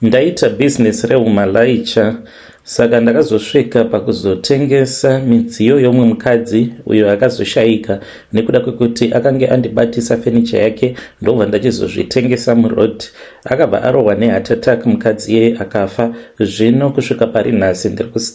Ndaita business reumalayicha saka ndakazosvika pakuzotengesa midziyo yomwe mukadzi uyo akazoshayika nekuda kwekuti akange andibatisa furniture yake ndobva ndachizozvitengesa muroad. Akabva arohwa neheart attack mukadzi yeye akafa. Zvino kusvika pari nhasi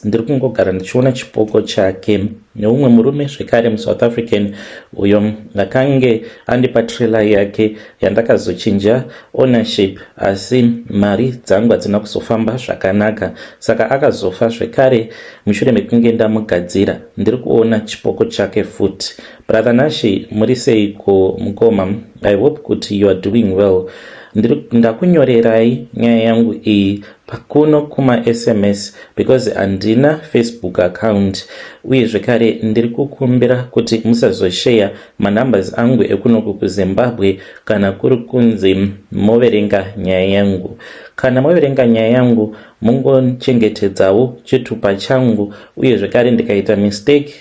ndiri kungogara ndichiona chipoko chake. Neumwe murume zvekare muSouth African uyo akange andipa trailer yake yandakazochinja ownership, asi mari dzangu hadzina kuzofamba zvakanaka, saka akazofa zvekare mushure mekunge ndamugadzira. Ndiri kuona chipoko chake futi. Brother Nashi, muri seiko mukoma? I hope kuti you are doing well. Ndakunyorerai nyaya yangu iyi pakuno kuma SMS because handina Facebook account, uye zvekare ndiri kukumbira kuti musazoshare manumbers angu ekunoku kuZimbabwe kana kuri kunzi moverenga nyaya yangu. Kana moverenga nyaya yangu mungochengetedzawo chitupa changu, uye zvekare ndikaita mistake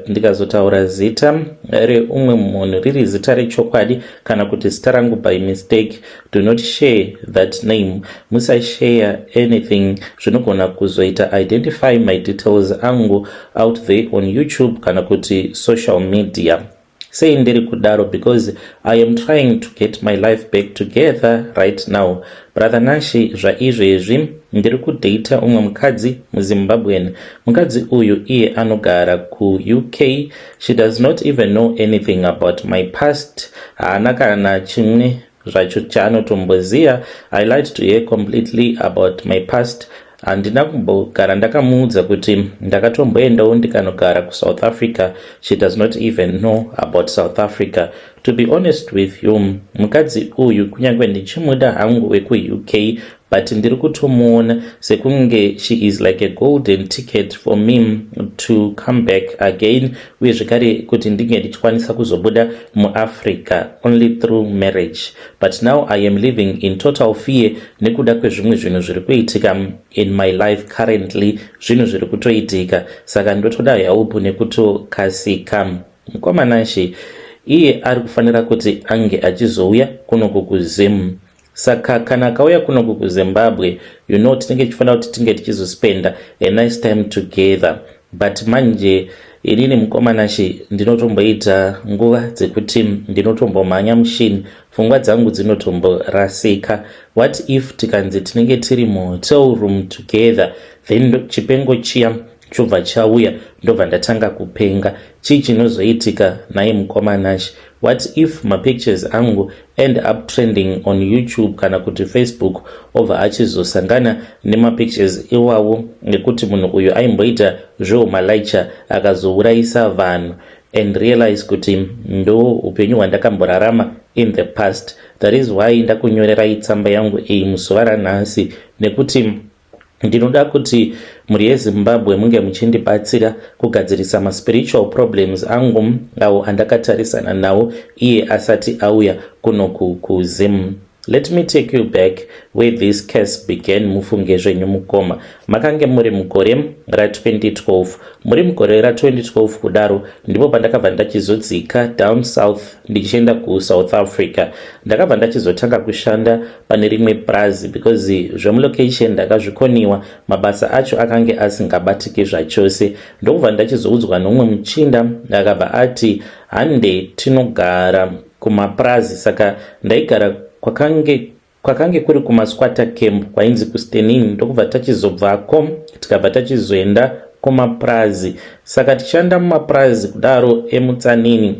ndikazotaura zita reumwe munhu riri zita rechokwadi kana kuti zita rangu by mistake, do not share that name. Musashare anything zvinogona kuzoita identify my details angu out there on YouTube kana kuti social media. Sei ndiri kudaro because I am trying to get my life back together right now. Brother Nashi, zvaizvezvi ndiri kudata umwe mukadzi muZimbabwean. Mukadzi uyu iye anogara kuUK. She does not even know anything about my past. Haana kana chimwe zvacho chaanotomboziva. I lied to her completely about my past. Handina kumbogara ndakamuudza kuti ndakatomboendawo ndikanogara kuSouth Africa. She does not even know about South Africa. To be honest with you, mukadzi uyu kunyange ndichimuda hangu wekuUK, but ndiri kutomuona sekunge she is like a golden ticket for me to come back again, uye zvekare kuti ndinge ndichikwanisa kuzobuda muAfrica only through marriage. But now I am living in total fear nekuda kwezvimwe zvinhu zviri kuitika in my life currently, zvinhu zviri kutoitika, saka ndotoda help nekutokasika. Mukoma Nashi iye ari kufanira kuti ange achizouya kunoku kuZim. Saka kana akauya kunoku kuZimbabwe, you know tinenge tichifanira kuti tinge tichizospenda a nice time together. But manje inini mukoma Nashi ndinotomboita nguva dzekuti ndinotombomhanya mushini, pfungwa dzangu dzinotomborasika. What if tikanzi tinenge tiri muhotel room together, then chipengo chiya chobva chauya ndobva ndatanga kupenga? Chii chinozoitika naye mukoma Nashi? What if my pictures angu end up trending on YouTube kana kuti Facebook, obva achizosangana nemapictures iwawo nekuti munhu uyu aimboita zveumalayicha akazourayisa vanhu and realize kuti ndo upenyu hwandakamborarama in the past. That is why ndakunyorerai tsamba yangu iyi muzuva ranhasi, nekuti ndinoda kuti muri yeZimbabwe munge muchindibatsira kugadzirisa maspiritual problems angu awo andakatarisana nawo iye asati auya kunoku kuZim. Let me take you back where this case began. Mufunge zvenyu mukoma. Makange muri mugore ra2012. Muri mugore ra2012 kudaro ndipo pandakabva ndachizodzika down south ndichienda kuSouth Africa. Ndakabva ndachizotanga kushanda pane rimwe prazi because zvemulocation ndakazvikoniwa, mabasa acho akange asingabatiki zvachose. Ndokubva ndachizoudzwa nomumwe muchinda akabva ati hande tinogara kumaprazi, saka ndaigara kwakange kuri kumasquatter camp kwainzi kuStenin. Ndokubva tachizobvako tikabva tachizoenda kumaprazi, saka tichanda mumaprazi kudaro emuTsanini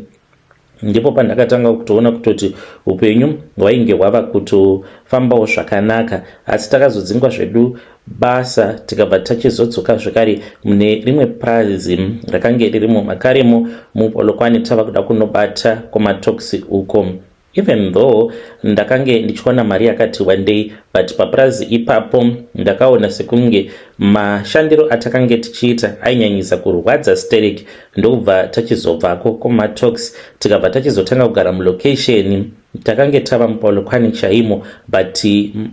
ndipo pandakatanga kutoona kutoti upenyu hwainge hwava kutofambawo zvakanaka. Asi takazodzingwa zvedu basa tikabva tachizodzoka zvekare mune rimwe prazi rakange riri mumakaremo muPolokwane tava kuda kunobata kumatoksi uko. Even though ndakange ndichiona mari yakati wandei, but paprazi ipapo ndakaona sekunge mashandiro atakange tichiita ainyanyisa kurwadza stomach. Ndobva tachizobvako kumatox tikabva tachizotanga kugara mulocation. Takange tava muPolokwane chaimo, but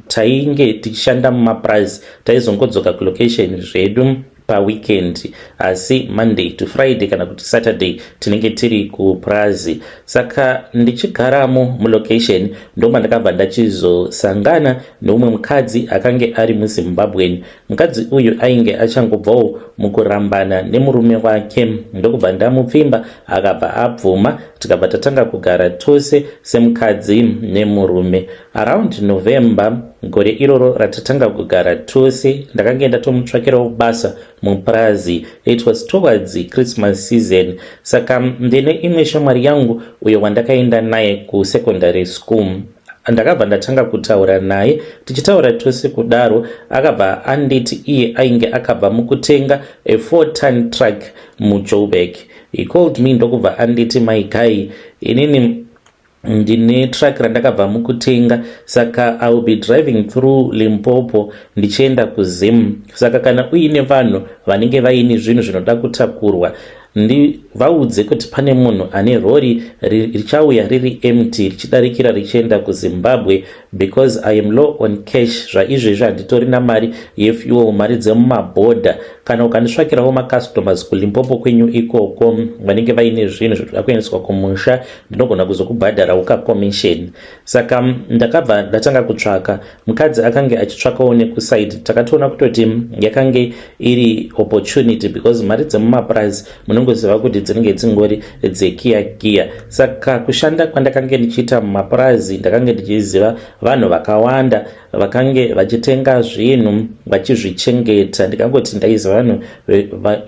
tainge tichishanda mumaprazi taizongodzoka kulocation zvedu paweekend, asi Monday to Friday kana kuti Saturday tinenge tiri kupurazi. Saka ndichigaramo mulocation ndo mandakabva ndachizosangana neumwe mukadzi akange ari muZimbabwe. Mukadzi uyu ainge achangobvawo mukurambana nemurume wake, ndokubva ndamupfimba akabva abvuma, tikabva tatanga kugara tose semukadzi nemurume. Around November gore iroro ratatanga kugara tose, ndakange ndatomutsvakirawo basa mupurazi. It was towards the Christmas season. Saka ndine imwe shamwari yangu uyo wandakaenda naye kusecondary school. Ndakabva ndatanga kutaura naye, tichitaura tose kudaro akabva anditi iye ainge akabva mukutenga a 4-ton truck muJoburg. He called me ndokubva anditi, my guy, inini ndine truck randakabva mukutenga, saka I will be driving through Limpopo ndichienda kuZim. Saka kana uine vanhu vanenge vaine zvinhu zvinoda kutakurwa, vaudze kuti pane munhu ane rori richauya riri empty richidarikira richienda kuZimbabwe, because I am low on cash. Zvaizvezvi handitori namari yefuel, mari dzemumabhodha. Kana ukandisvakirawo macustomers kuLimpopo kwenyu ikoko vanenge vaine zvinhu zvinoda kuendeswa kumusha, ndinogona kuzokubhadhara commission. Saka ndakabva ndatanga kutsvaka. Mukadzi akange achitsvakawo nekuside, takatoona kutoti yakange iri opportunity, because mari dzemumapurazi munongoziva kuti dzinenge dzingori dzekiya. Saka kushanda kwandakange ndichiita mumapurazi, ndakange ndichiziva vanhu vakawanda vakange vachitenga zvinhu vachizvichengeta. Ndikangoti ndaiziva vanhu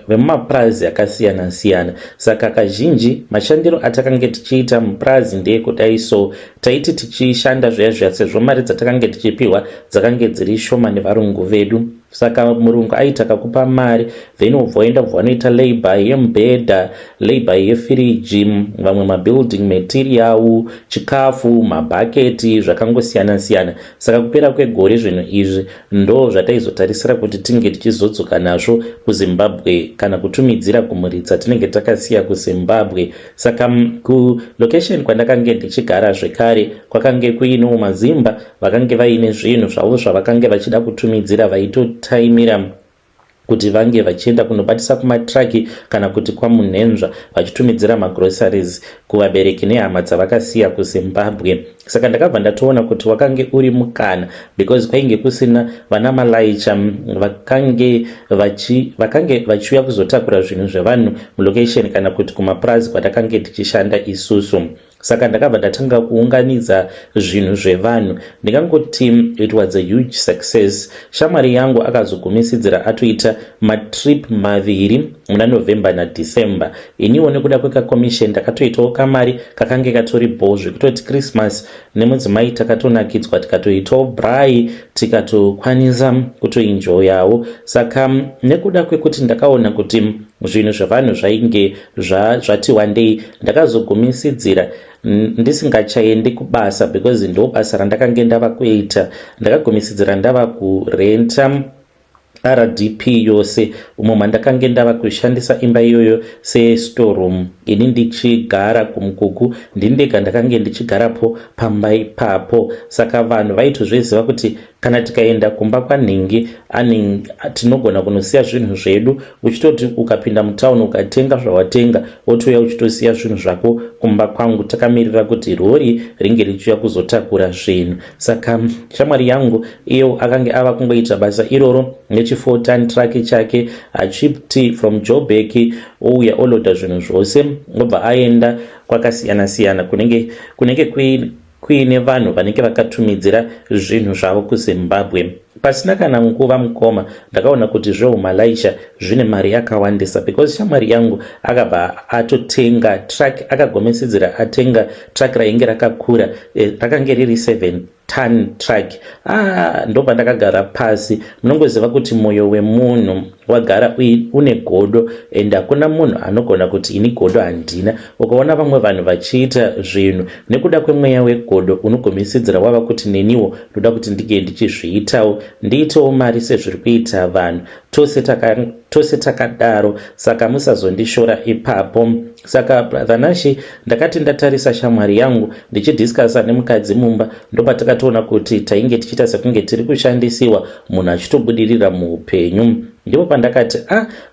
vemumapurazi akasiyana siyana. Saka kazhinji mashandiro atakange tichiita mupurazi ndeyekudai, so taiti tichishanda zviya sezvo mari dzatakange tichipiwa dzakange dziri shoma nevarungu vedu. Saka murungu aita kakupa mari, then ubvoenda vanoita labor yemubhedha, labor yefiriji, vamwe mabuilding material, chikafu, mabhaketi, zvakangosiyana siyana. Saka kupera kwegore zvinhu izvi ndo zvataizotarisira kuti tinge tichizodzoka nazvo kuZimbabwe kana kutumidzira kumhuri dzatinenge takasiya kuZimbabwe. Saka ku location kwandakange ndichigara zvekare kwakange kuinewo mazimba vakange vaine zvinhu zvavo zvavakange vachida kutumidzira, vaitotaimira kuti vange vachienda kunobatisa kumatraki kana kuti kwamunhenzva vachitumidzira magroceries kuvabereki nehama dzavakasiya kuZimbabwe. Saka ndakabva ndatoona kuti wakange uri mukana, because kwainge kusina vana malaicha vakange vachiuya kuzotakura zvinhu zvevanhu mulocation kana kuti kumapurazi kwatakange tichishanda isusu. Saka ndakabva ndatanga kuunganidza zvinhu zvevanhu. Ndingangoti it was a huge success. Shamwari yangu akazogumisidzira atoita matrip maviri muna November na December. Iniwo nekuda kwekakommission ndakatoitawo kamari kakange katori bhozve kutoti Christmas nemudzimai takatonakidzwa, tikatoitawo brai, tikatokwanisa kutoenjoyawo. Saka nekuda kwekuti ndakaona kuti zvinhu zvevanhu zvainge zvati wandei, ndakazogumisidzira ndisingachaendi kubasa, because ndo basa randakange ndava kuita. Ndakagumisidzira ndava kurenta RDP yose umo mandakange ndava kushandisa imba iyoyo sestoreroom. Ini ndichigara kumukuku ndindega ndakange ndichigarapo pamba ipapo. Saka vanhu vaitozviziva kuti kana tikaenda kumba kwanhingi tinogona kunosiya zvinhu zvedu, uchitoti ukapinda mutauni ukatenga zvawatenga wotouya uchitosiya zvinhu zvako kumba kwangu, takamirira kuti rori ringe richiuya kuzotakura zvinhu. Saka shamwari yangu iyo akange ava kungoita basa iroro nechi4-ton truck chake, achipti from Joburg ouya oloda zvinhu zvose obva aenda kwakasiyana siyana kunenge kuine vanhu vanenge vakatumidzira zvinhu zvavo kuZimbabwe. Pasina kana nguva mukoma ndakaona kuti zveumalaisha zvine mari yakawandisa, because shamwari yangu akabva atotenga truck, akagomesidzira atenga truck rainge rakakura, rakange riri 7-ton truck. Ndobva ndakagara pasi. Munongoziva kuti mwoyo wemunhu wagara une godo, and hakuna munhu anogona kuti ini godo handina. Ukaona vamwe vanhu vachiita zvinhu nekuda kwemweya wegodo, unogomesidzira wava kuti neniwo ndoda kuti ndige ndichizviitawo, ndiitewo mari sezviri kuita vanhu. Tose takadaro, saka musazondishora ipapo. Saka brother Nashi ndakati ndatarisa shamwari yangu ndichidiscussa nemukadzi mumba, ndopa takatoona kuti tainge tichiita sekunge tiri kushandisiwa, munhu achitobudirira muupenyu. ndipo pandakati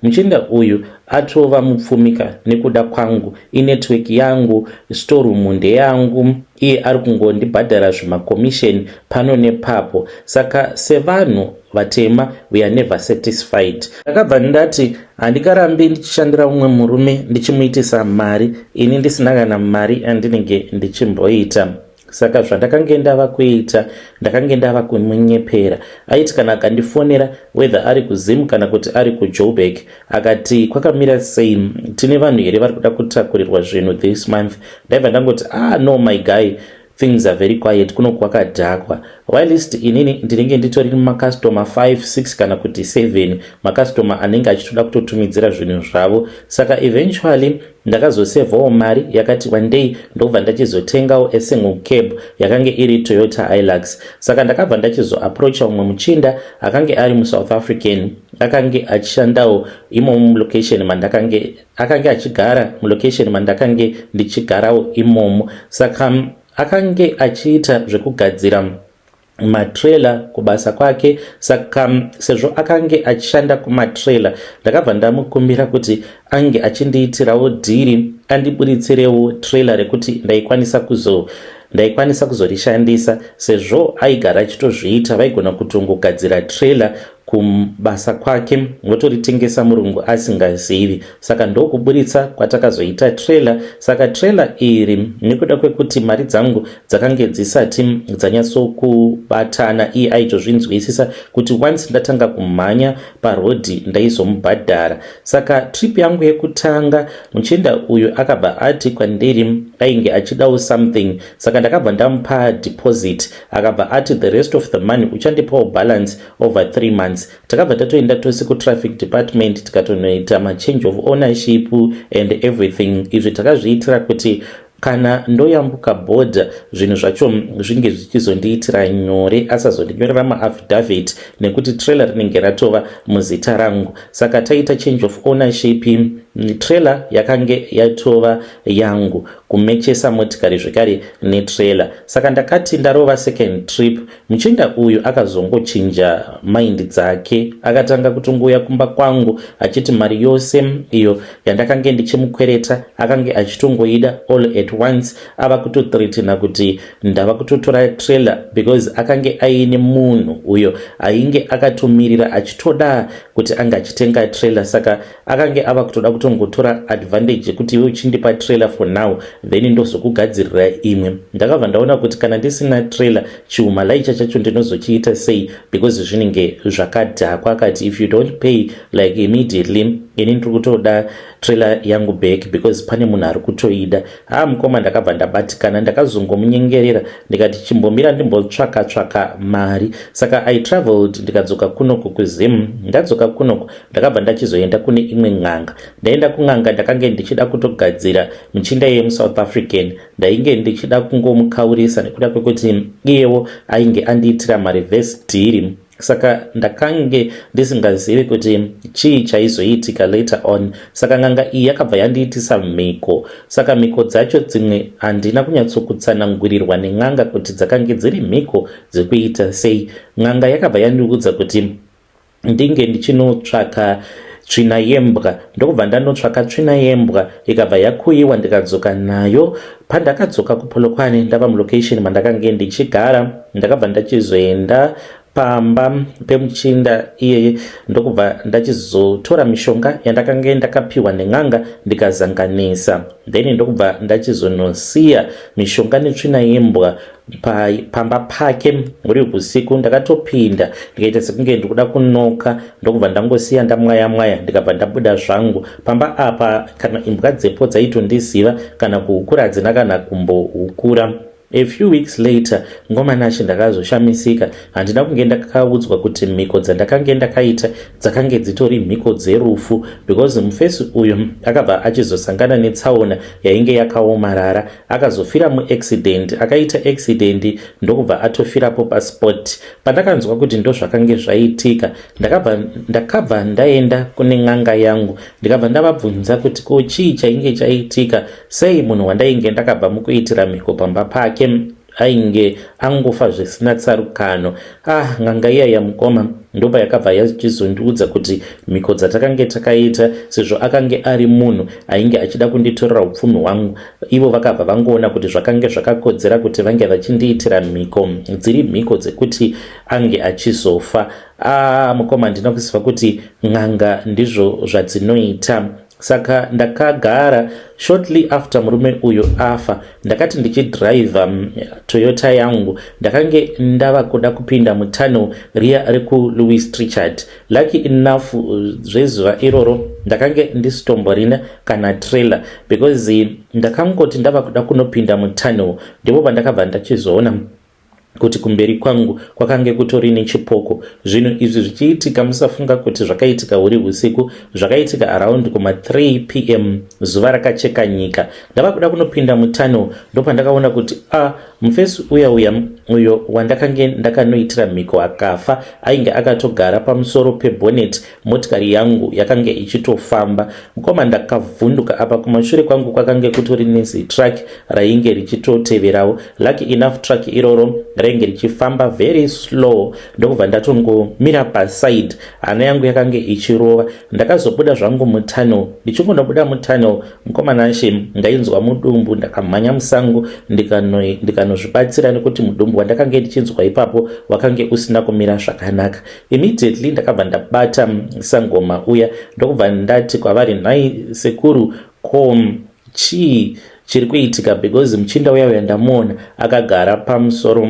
muchinda uyu atova mupfumika nekuda kwangu, inetwork yangu, storeroom ndeyangu, iye ari kungondibhadhara zvimakomisheni pano nepapo. Saka sevanhu vatema we are never satisfied. Ndakabva ndati handikarambi ndichishandira umwe murume ndichimuitisa mari ini ndisina kana mari andinenge ndichimboita. Saka zvandakange ndava kuita ndakange ndava kumunyepera. Aiti kana akandifonera whether ari kuZim kana kuti ari kuJoburg akati kwakamira sei, tine vanhu here vari kuda kutakurirwa zvinhu this month, ndaibva ndangoti no my guy, things are very quiet, kuno kwakadhakwa. Whilst inini ndinenge nditori makastoma 5 6 kana kuti 7 makastoma anenge achitoda kutotumidzira zvinhu zvavo. Saka eventually ndakazosevawo mari yakati one day ndobva ndachizotengawo esingle cab yakange iri Toyota Hilux. Saka ndakabva ndachizoapproacha umwe muchinda akange ari muSouth African, akange achishandawo imomo location mandakange akange achigara mulocation mandakange ndichigarawo imomo. Saka akange achiita zvekugadzira matrailer kubasa kwake. Saka sezvo akange achishanda kumatrailer ndakabva ndamukumbira kuti ange achindiitirawo dhiri andibuditsirewo trailer rekuti ndaikwanisa kuzorishandisa, sezvo aigara achitozviita vaigona kutongogadzira trailer kubasa kwake votoritengesa murungu asingazivi. Saka ndokuburitsa kwatakazoita trailer. Saka trailer iri nekuda kwekuti mari dzangu dzakange dzisati dzanyatsokubatana, iye aitozvinzwisisa kuti once ndatanga kumhanya parodhi ndaizomubhadhara. Saka trip yangu yekutanga muchinda uyu akabva ati kwandiri ainge achidawo something. Saka ndakabva ndamupa deposit, akabva ati the rest of the money uchandipawo balance over 3 months. Takabva tatoenda tose kutraffic department tikatonoita machange of ownership and everything. Izvi takazviitira kuti kana ndoyambuka border zvinhu zvacho zvinge zvichizondiitira nyore, asazondinyorera maaffidavit nekuti trailer rinenge ratova muzita rangu. Saka taita change of ownership, trailer yakange yatova yangu, kumechesa motikari zvekare netrailer. Saka ndakati ndarova second trip, muchinda uyu akazongochinja mind dzake, akatanga kutongouya kumba kwangu achiti mari yose iyo yandakange ndichimukwereta akange achitongoida all at once. ava kutothreatena kuti ndava kutotora trailer because akange aine munhu uyo ainge akatomirira achitoda kuti anga achitenga trailer. Saka akange ava kutoda kutongotora advantage yekuti iwe uchindipa trailer for now then ndozokugadzirira imwe. Ndakabva ndaona kuti kana ndisina trailer chiumalaicha chacho ndinozochiita sei because zvinenge zvakadhakwa. Akati if you don't pay like immediately ini ndiri kutoda trailer yangu back because pane munhu ari kutoida. Mukoma ndakabva ndabatikana, ndakazongomunyengerera ndikati chimbomira ndimbotsvaka mari. Saka I traveled ndikadzoka kunoko kuZim. Ndadzoka kunoko ndakabva ndachizoenda kune imwe ng'anga. Ndaenda kung'anga ndakange ndichida kutogadzira muchinda yemuSouth African, ndainge ndichida kungomukaurisa nekuda kwekuti iyewo ainge andiitira mareverse deal. Saka ndakange ndisingazivi kuti chii chaizoitika later on. Saka ng'anga iyi yakabva yandiitisa mhiko. Saka mhiko dzacho dzimwe handina kunyatsokutsanangurirwa neng'anga kuti dzakange dziri mhiko dzekuita sei. Ng'anga yakabva yandiudza kuti ndinge ndichinotsvaka tsvina yembwa. Ndokubva ndanotsvaka tsvina yembwa ikabva yakuyiwa ndikadzoka nayo. Pandakadzoka kuPolokwane ndava mulocation mandakange ndichigara, ndakabva ndachizoenda pamba pemuchinda iyeye ndokubva ndachizotora mishonga yandakange ndakapiwa neng'anga ndikazanganisa, then ndokubva ndachizonosiya mishonga netsvina yembwa pamba pake uri usiku. Ndakatopinda ndikaita sekunge ndikuda kunoka, ndokubva ndangosiya ndamwaya ndikabva ndabuda zvangu. Pamba apa kana imbwa dzepo dzaitondiziva kana kuhukura hadzina kana kumbohukura. A few weeks later ngoma nashi ndakazoshamisika. Handina kunge ndakaudzwa kuti mhiko dzandakange ndakaita dzakange dzitori mhiko dzerufu because mufesi uyu akabva achizosangana netsaona yainge yakaomarara, akazofira muaccident, akaita accident ndokubva atofirapo paspot. Pandakanzwa kuti ndo zvakange zvaitika ndakabva ndaenda kune ng'anga yangu ndikabva ndavabvunza kuti ko chii chainge chaitika, sei munhu wandainge ndakabva mukuitira mhiko pamba pake ainge angofa zvisina tsarukano. Ng'anga iya yamukoma ndopa yakabva yachizondiudza kuti mhiko dzatakange takaita, sezvo akange ari munhu ainge achida kunditorera upfumi hwangu, ivo vakabva vangoona kuti zvakange zvakakodzera kuti vange vachindiitira mhiko dziri mhiko dzekuti ange achizofa. Mukoma ndinokuziva kuti n'anga ndizvo zvadzinoita. Saka ndakagara shortly after murume uyo afa, ndakati ndichidhiraivha Toyota yangu ndakange ndava kuda kupinda mutunnel riya rekuLouis Trichardt. Lucky enough zvezuva iroro ndakange ndisitomborina kana trailer, because ndakangoti ndava kuda kunopinda mutunnel ndipo pandakabva ndachizoona kuti kumberi kwangu kwakange kutori nechipoko. Zvinhu izvi zvichiitika musafunga kuti zvakaitika uri usiku, zvakaitika around kuma 3 PM zuva rakacheka nyika. Ndava kuda kunopinda mutunnel ndopandakaona kuti mufesi uyo wandakange ndakanoitira mhiko akafa, ainge akatogara pamusoro pebonnet motikari yangu yakange ichitofamba. Mukoma ndakavhunduka apa kumashure kwangu kwakange kutori nezitrack rainge richitoteverawo. Lucky enough track iroro rainge richifamba very slow, ndokubva ndatongomira paside, hana yangu yakange ichirova. Ndakazobuda zvangu mutunnel. Ndichingonobuda mutunnel, mukoma nashe ndainzwa mudumbu. Ndakamhanya musango ndikanozvibatsira nekuti mudumbu wandakange ndichinzwa ipapo wakange usina kumira zvakanaka. Immediately ndakabva ndabata sangoma uya ndokubva ndati kwavari, nhai sekuru, chii chiri kuitika? Because muchinda uya ndamuona akagara pamusoro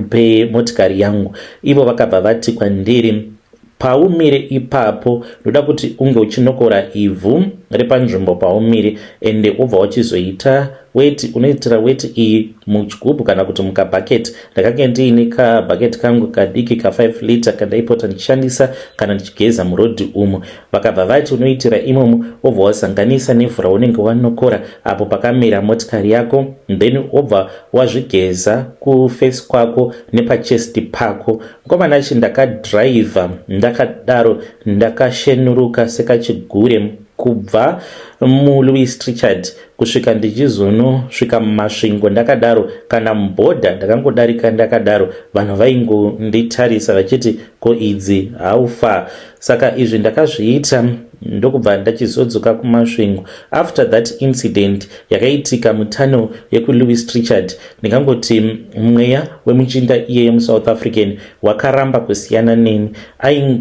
pemotikari yangu. Ivo vakabva vati kwandiri, paumire ipapo ndoda kuti unge uchinokora ivhu repanzvimbo paumire, ende ubva wachizoita weti, unoitira weti iyi muchigubhu kana kuti mukabhaketi. Ndakange ndiine kabhaketi kangu kadiki ka5 lita kandaipota ndichishandisa kana ndichigeza murodhi umo. Vakabva vati unoitira imomo obva wasanganisa nevhu raunenge wanokora apo pakamira motikari yako, then obva wazvigeza kufesi kwako nepachesti pako. Mukoma nachi ndakadhiraivha ndakadaro ndakashenuruka sekachigure kubva muLouis Trichardt kusvika ndichizonosvika mumasvingo ndakadaro, kana mubhodha ndakangodarika ndakadaro, vanhu vaingonditarisa vachiti ko idzi haufa. Saka izvi ndakazviita ndokubva ndachizodzoka kumasvingo. After that incident yakaitika mutunnel yekuLouis Trichardt, ndingangoti mweya wemuchinda iye yemuSouth African wakaramba kusiyana neni.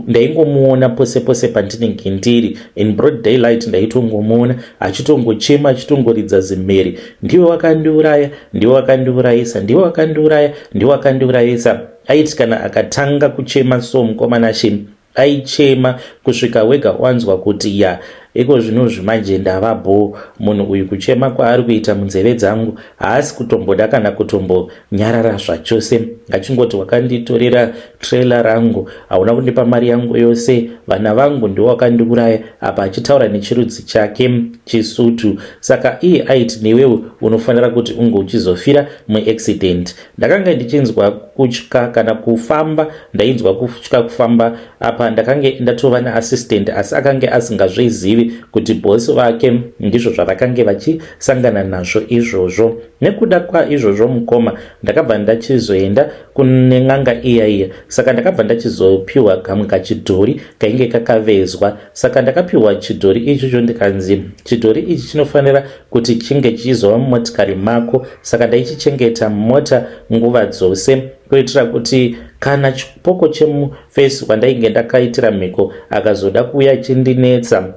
Ndaingomuona pose pose pandinenge ndiri, in broad daylight ndaitongomuona achitongochema achitongoridza zimheri, ndiwe wakandiuraya, ndiwe wakandiurayisa, ndiwe wakandiuraya, ndiwe wakandiurayisa. Aiti kana akatanga kuchema so mukoma nashe aichema kusvika wega wanzwa kuti iko zvino zvimanje ndavabho, munhu uyu kuchema kwaari kuita munzeve dzangu haasi kutomboda kana kutombonyarara zvachose. Achingoti wakanditorera trailer rangu, hauna kundipa mari yangu yose, vana vangu ndiwo wakandiuraya, apa achitaura nechirudzi chake chisutu. Saka iye aiti newewo unofanira kuti unge uchizofira muaccident. Ndakanga ndichinzwa kutya kana kufamba, ndainzwa kutya kufamba apa ndakange ndatova naassistant asi akange asingazvizivi kuti bosi vake ndizvo zvavakange vachisangana nazvo izvozvo. Nekuda kwaizvozvo mukoma ndakabva ndachizoenda kune n'anga iya. Saka ndakabva ndachizopiwa kamwe kachidhori kainge kakavezwa. Saka ndakapiwa chidhori ichocho ndikanzi chidhori ichi chinofanira kuti chinge chizova mumotikari mako. Saka ndaichichengeta mumota nguva dzose kuitira kuti kana chipoko chemufesi wandainge ndakaitira mhiko akazoda kuuya chindinetsa,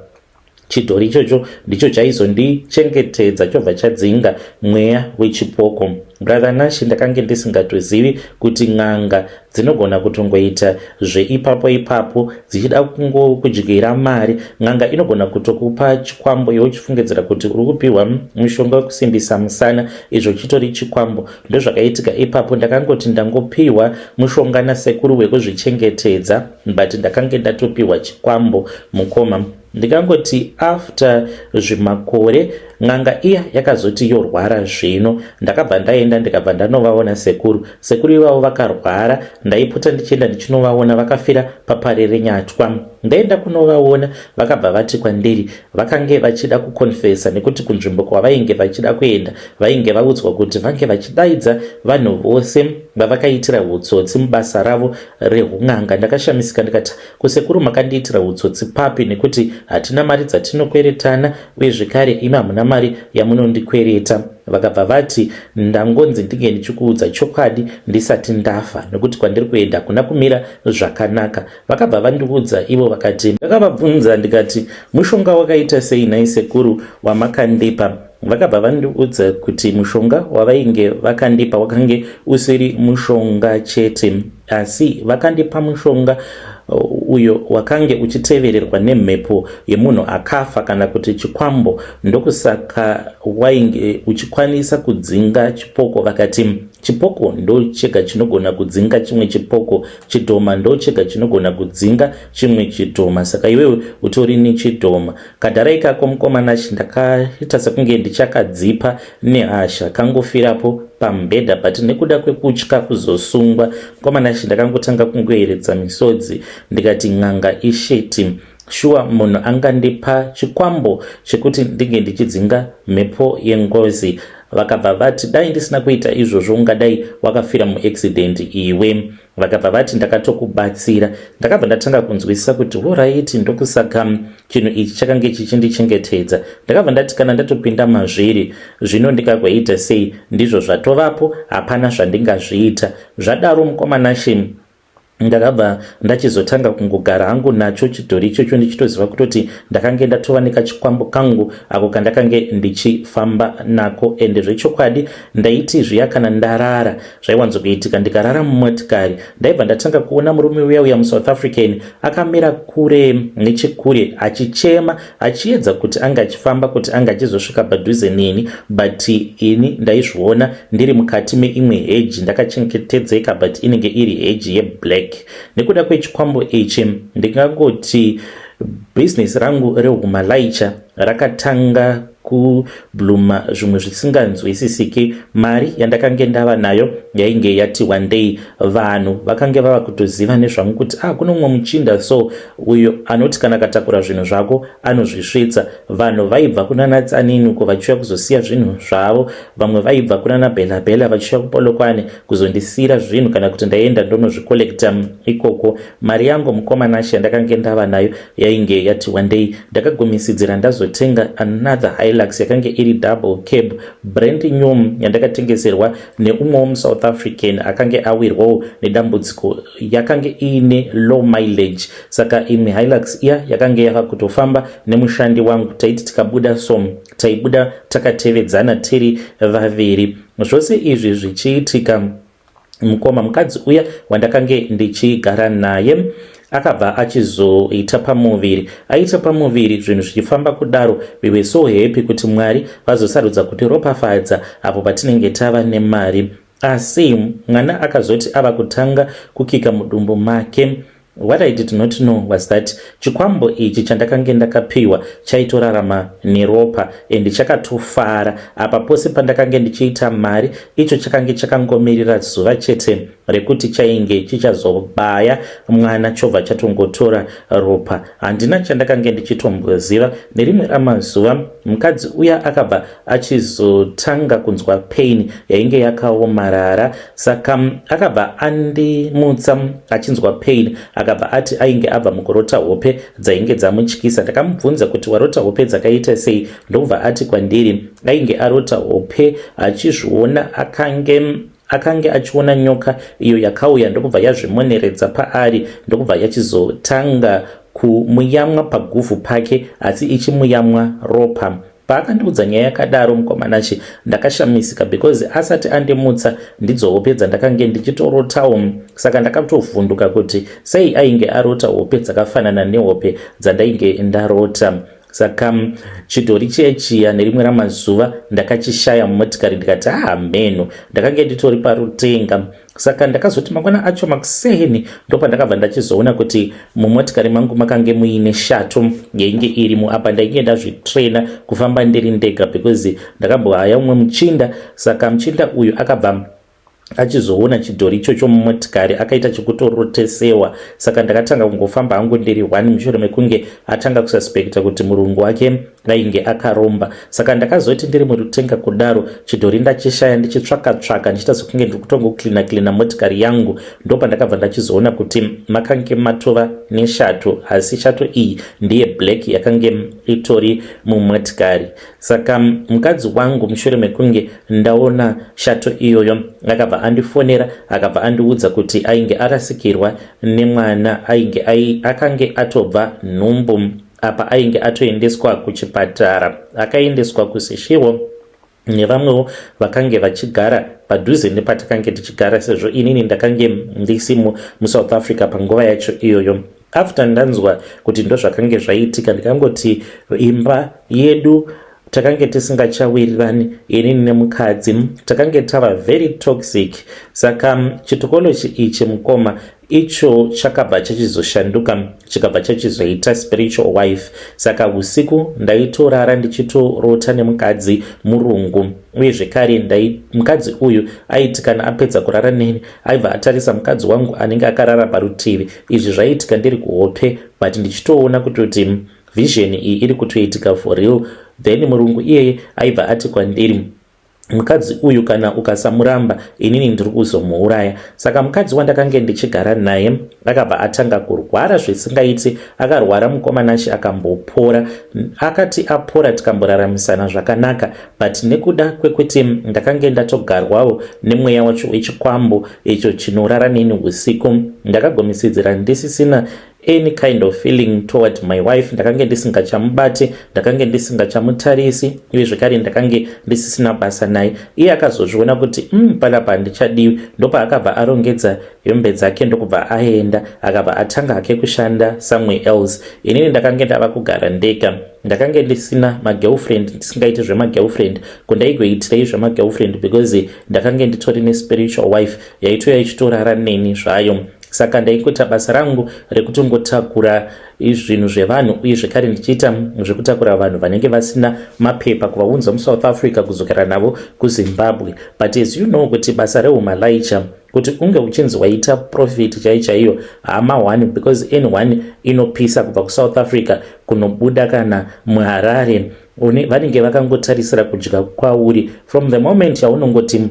chidhori ichocho ndicho chaizondichengetedza chobva chadzinga mweya wechipoko. Brother Nashi ndakange ndisingatozivi kuti n'anga dzinogona kutongoita zveipapo dzichida kungokudyira mari. N'anga inogona kutokupa chikwambo iwe uchifungidzira kuti uri kupiwa mushonga wekusimbisa musana, izvo chitori chikwambo. Ndozvakaitika ipapo. Ndakangoti ndangopiwa mushonga nasekuru wekuzvichengetedza, but ndakange ndatopiwa chikwambo mukoma. Ndikangoti after zvimakore n'anga iya yakazoti yorwara zvino. Ndakabva ndaenda ndikabva ndanovaona sekuru ivavo vakarwara. Ndaipota ndichienda ndichinovaona vakafira papare nyatwa. Ndaenda kunovaona vakabva vati kwandiri vakange vachida kukonfesa nekuti kunzvimbo kwavainge vachida kuenda vainge vaudzwa kuti vange vachidaidza vanhu vose vavakaitira utsotsi mubasa ravo rehun'anga. Ndakashamisika ndikati kusekuru makandiitira utsotsi papi nekuti hatina mari dzatinokweretana uye zvekare imi hamuna mari yamunondikwereta. Vakabva vati ndangonzi ndinge ndichikuudza chokwadi ndisati ndafa nekuti kwandiri kuenda kuna kumira zvakanaka. Vakabva vandiudza ivo vakati, ndakavabvunza ndikati mushonga wakaita sei nai sekuru wamakandipa? Vakabva vandiudza kuti mushonga wavainge vakandipa wakange usiri mushonga chete asi vakandipa mushonga uyo wakange uchitevererwa nemhepo yemunhu akafa kana kuti chikwambo. Ndokusaka wainge uchikwanisa kudzinga chipoko. Vakati chipoko ndo chega chinogona kudzinga chimwe chipoko, chidhoma ndo chega chinogona kudzinga chimwe chidhoma. Saka iwewe utori nechidhoma. Kadhara ikako mukomana ndakaita sekunge ndichakadzipa nehasha kangofirapo pambedha but nekuda kwekutya kuzosungwa mukomana ndakangotanga kungoeredza misodzi ndikati n'anga isheti shuwa munhu angandipa chikwambo chekuti ndinge ndichidzinga mhepo yengozi. Vakabva vati dai ndisina kuita izvozvo ungadai wakafira muaccident iwe. Vakabva vati ndakatokubatsira. Ndakabva ndatanga kunzwisisa kuti alright ndokusaka chinhu ichi chakange chichindichengetedza. Ndakabva ndati kana ndatopinda mazviri zvino ndikagoita sei ndizvo zvatovapo hapana zvandingazviita. Zvadaro mukomana ndakabva ndachizotanga kungogara hangu nacho chidhori ichocho ndichitoziva kutoti ndakange ndatova nekachikwambo kangu ako kandakange ndichifamba nako. Ende zvechokwadi ndaiti zviya kana ndarara zvaiwanzokuitika ndikarara mumotikari ndaibva ndatanga kuona murume uya muSouth African akamira kure nechekure achichema achiedza kuti anga achifamba kuti anga achizosvika padhuze neni but ini ndaizviona ndiri mukati meimwe heji ndakachengetedzeka but inenge iri heji yeblack. Nekuda kwechikwambo ichi ndingangoti business rangu rehumalaicha rakatanga kubluma zvimwe zvisinganzwisisiki. Mari yandakange ndava nayo yainge yati one day vanhu vakange vava kutoziva nezvangu kuti kuno mumwe muchinda so uyo anoti kana katakura zvinhu zvako anozvisvitsa. Vanhu vaibva kunana Tsaninuko vachiuya kuzosiya zvinhu zvavo, vamwe vaibva kunana Bela vachiuya kuPolokwane kuzondisira zvinhu kana kuti ndaenda ndonozvikolekta ikoko. Mari yangu mukomana yandakange ndava nayo yainge yati one day ndakagumisidzira ndazotenga another Hilux yakange iri double cab brand new yandakatengeserwa neumwe muSouth African akange awirwawo nedambudziko yakange ine low mileage. Saka imwe Hilux iya yakange yakakutofamba nemushandi wangu taiti tikabuda taibuda takatevedzana tiri vaviri. Zvose izvi zvichiitika mukadzi uya wandakange ndichigara naye akabva achizoita pamuviri. Aita pamuviri zvinhu zvichifamba kudaro we were so happy kuti Mwari vazosarudza kuti ropafadza apo patinenge tava nemari. Asi mwana akazoti ava kutanga kukika mudumbu make. What I did not know was that chikwambo ichi chandakange ndakapiwa chaitorarama neropa and chakatofara apa pose pandakange ndichiita mari. Icho chakange chakangomirira zuva chete rekuti chainge chichazobaya mwana chobva chatongotora ropa. Handina chandakange ndichitomboziva. Nerimwe ramazuva mukadzi uya akabva achizotanga kunzwa pain yainge yakaomarara. Saka akabva andimutsa achinzwa pain akabva ati ainge abva mukurota hope dzainge dzamutyisa. Ndakamubvunza kuti warota hope dzakaita sei? Ndobva ati kwandiri ainge arota hope achizviona akange achiona nyoka iyo yakauya ndokubva yazvimoneredza paari ndokubva yachizotanga kumuyamwa paguvhu pake asi ichimuyamwa ropa. Paakandiudza nyaya yakadaro mukomanachi ndakashamisika because asati andimutsa ndidzo hope dzandakange ndichitorotawo. Saka ndakatovhunduka kuti sei ainge arota hope dzakafanana nehope dzandainge ndarota. saka chidhori chiya nerimwe ramazuva ndakachishaya mumotikari ndikati mheno ndakange nditori parutenga. Saka ndakazoti mangwana acho makuseni ndopandakabva ndachizoona kuti mumotikari mangu makange muine shato yainge irimo apa ndainge ndazvitraina kufamba ndiri ndega because ndakambohaya umwe muchinda. Saka muchinda uyu akabva achizoona chidhori ichocho mumotikari akaita chekutorotesewa. Saka ndakatanga kungofamba hangu ndiri 1 mushure mekunge atanga kususpekta kuti murungu wake ainge akaromba. Saka ndakazoti ndiri murutenga kudaro chidhori ndachishaya ndichitsvaka ndichita sokunge ndiri kutongoklina motikari yangu, ndopa ndakabva ndachizoona kuti makange matova neshato, asi shato iyi ndiye black yakange itori mumotikari. Saka mukadzi wangu mushure mekunge ndaona shato iyoyo akabva andifonera akabva andiudza kuti ainge arasikirwa nemwana akange atobva nhumbu apa ainge atoendeswa kuchipatara. Akaendeswa kusishiwo nevamwewo vakange vachigara padhuze nepatakange tichigara sezvo inini ndakange ndisi muSouth Africa panguva yacho iyoyo. After ndanzwa kuti ndo zvakange zvaitika ndikangoti imba yedu takange tisingachawirirani inini nemukadzi takange tava very toxic. Saka chitokolo ichi mukoma icho chakabva chachizoshanduka chikabva chachizoita spiritual wife. Saka usiku ndaitorara ndichitorota nemukadzi murungu, uye zvekare mukadzi uyu aiti kana apedza kurara neni aibva atarisa mukadzi wangu anenge akarara parutivi. Izvi zvaiitika ndiri kuhope but ndichitoona kuti vision iyi iri kutoitika for real. Then murungu iyeye aibva ati kwandiri mukadzi uyu kana ukasamuramba inini ndiri kuzomuuraya. Saka mukadzi wandakange ndichigara naye akabva atanga kurwara zvisingaiti, akarwara mukomanashi akambopora. Akati apora tikamboraramisana zvakanaka, but nekuda kwekuti ndakange ndatogarwawo nemweya wacho wechikwambo icho chinorara neni usiku, ndakagomisidzira ndisisina any kind of feeling toward my wife. Ndakange ndisingachamubati, ndakange ndisingachamutarisi, uye zvekare ndakange ndisisina basa naye. Iye akazozviona kuti panapa handichadiwi, ndopa akabva arongedza hembe dzake ndokubva aenda akabva atanga hake kushanda somewhere else. Inini ndakange ndava kugara ndega, ndakange ndisina magirlfriend, ndisingaiti zvemagirlfriend, kundaigoitirei zvemagirlfriend because ndakange nditori nespiritual wife yaitoya ichitorara neni zvayo. Saka ndaikuta basa rangu rekutongotakura zvinhu zvevanhu, uye zvekare ndichiita zvekutakura vanhu vanenge vasina mapepa kuvaunza muSouth Africa kuzogara navo kuZimbabwe. But as you know kuti basa rehumalaicha kuti unge uchinzi waita profit chaiyo hama 1 because N1 inopisa kubva kuSouth Africa kunobuda kana muHarare vanenge vakangotarisira kudya kwauri from the moment yaunongoti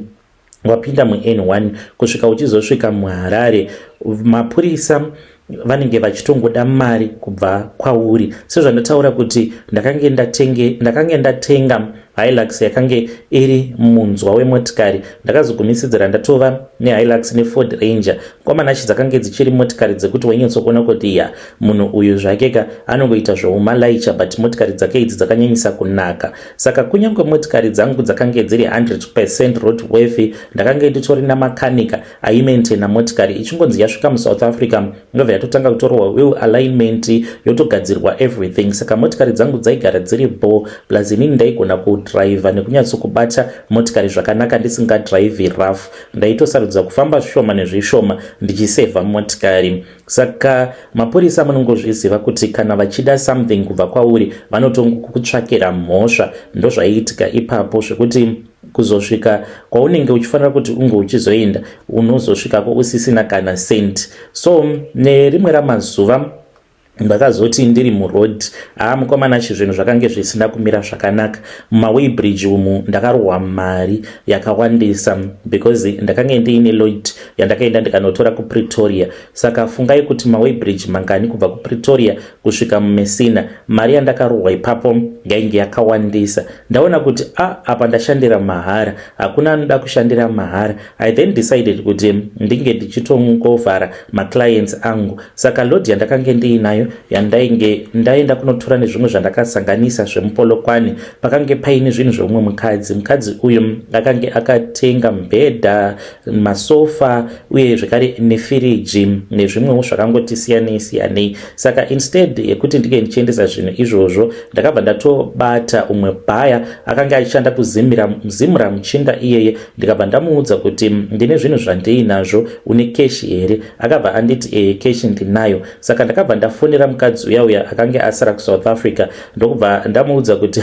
wapinda muN1 kusvika uchizosvika muHarare. Mapurisa vanenge vachitongoda mari kubva kwauri. Sezvandataura kuti ndakange ndatenga Hilux yakange iri munzwa wemotikari, ndakazogumisidzira ndatova neHilux neFord Ranger. Komanashi dzakange dzichiri motikari dzekuti wainyatsokuona kuti munhu uyu zvakeka anongoita zvehumalaicha, but motikari dzake idzi dzakanyanyisa kunaka. Saka kunyange motikari dzangu dzakange dziri 100% roadworthy, ndakange nditori namakanika aimaintaina motikari. Ichingonzi yasvika muSouth Africa ndobva yatotanga kutorwa wheel alignment yotogadzirwa everything. Saka motikari dzangu dzaigara dziri bo, plus inini ndaigona kudriver nekunyatso motikari zvakanaka ndisingadrive rough. Ndaitosarudza kufamba zvishoma nezvishoma ndichisevha motikari. Saka mapurisa munongozviziva kuti kana vachida something kubva kwauri vanotongokutsvakira mhosva. Ndozvaiitika ipapo zvekuti kuzosvika kwaunenge uchifanira kuti unge uchizoenda unozosvikako usisina kana sent. So nerimwe ramazuva ndakazoti ndiri muroad mukomanachi zvinhu zvakange zvisina kumira zvakanaka. Mumaway-bridge umu ndakarohwa mari yakawandisa because ndakange ndiine load yandakaenda ndikanotora kuPretoria. Saka fungai kuti maway-bridge mangani kubva kuPretoria kusvika muMessina, mari yandakarohwa ipapo yainge yakawandisa. Ndaona kuti apa ndashandira mahara, hakuna anoda kushandira mahara. I then decided kuti ndinge ndichitongovhara maclients angu. Saka load yandakange ndiinayo nayo yandainge ndaenda kunotora nezvimwe zvandakasanganisa zvemupolokwani. Pakange paine zvinhu zvomumwe mukadzi uyu akange akatenga mubhedha, masofa uye zvekare nefiriji nezvimwewo zvakangoti siyanei. Saka instead yekuti ndike ndichiendesa zvinhu izvozvo ndakabva ndatobata umwe bhaya akanga achishanda kuzimura muchinda iyeye. Ndikabva ndamuudza kuti ndine zvinhu zvandiinazvo, une keshi here? Akabva anditi keshi ndinayo. Saka ndakabva ndafonera mukadzi uya akanga asara kuSouth Africa ndokubva ndamuudza kuti